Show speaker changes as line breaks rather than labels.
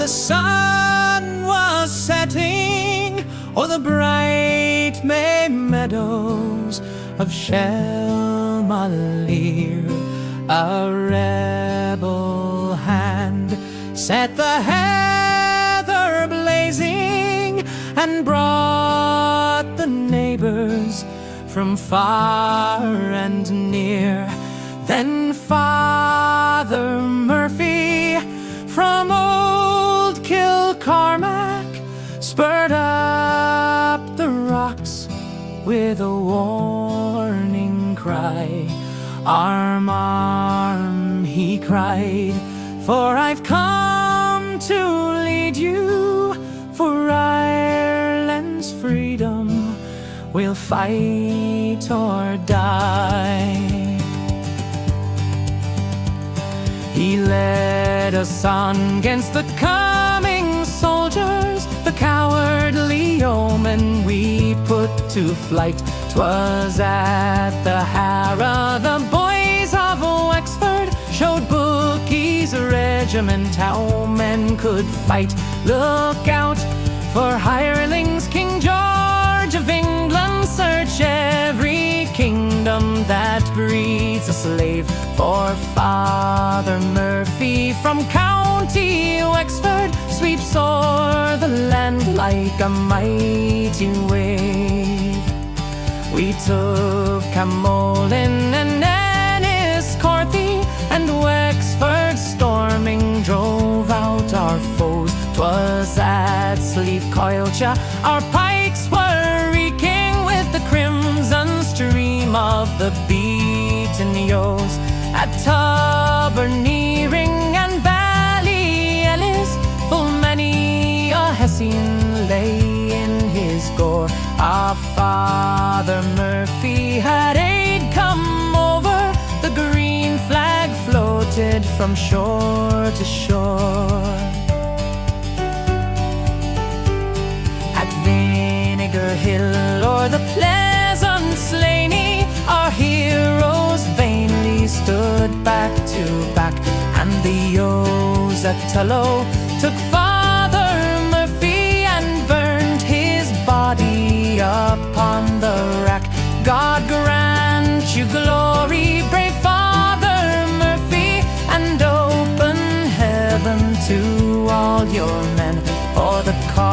the sun was setting o'er the bright May meadows of Shelmalir, a rebel hand set the heather blazing and brought the neighbours from far and near. Then Father Murphy from old Kilcormack spurred up the rocks with a warning cry. Arm, arm, he cried, for I've come to lead you. For Ireland's freedom we'll fight or die. He led us on against the coming soldiers, the cowardly yeomen we put to flight. 'Twas at the Harrow the boys of Wexford showed Bookie's regiment how men could fight. Look out for hirelings, King George of England, search every kingdom that breeds a slave. For Father Murphy from County Wexford sweeps o'er the land like a mighty wave. We took Camolin and Enniscorthy, and Wexford storming drove out our foes. 'Twas at Sleeve Coilcha our pikes were reeking with the crimson stream of the beaten yeos. At Tubberneering and Ballyellis full many a Hessian lay in his gore. Our Father Murphy had aid come over, the green flag floated from shore to shore. At Vinegar Hill or the pleasant Slaney our heroes vainly stood back to back, and the yeos at Tullow took Father Murphy and burned his body upon the rack. God grant you glory, brave Father Murphy, and open heaven to all your men for the cause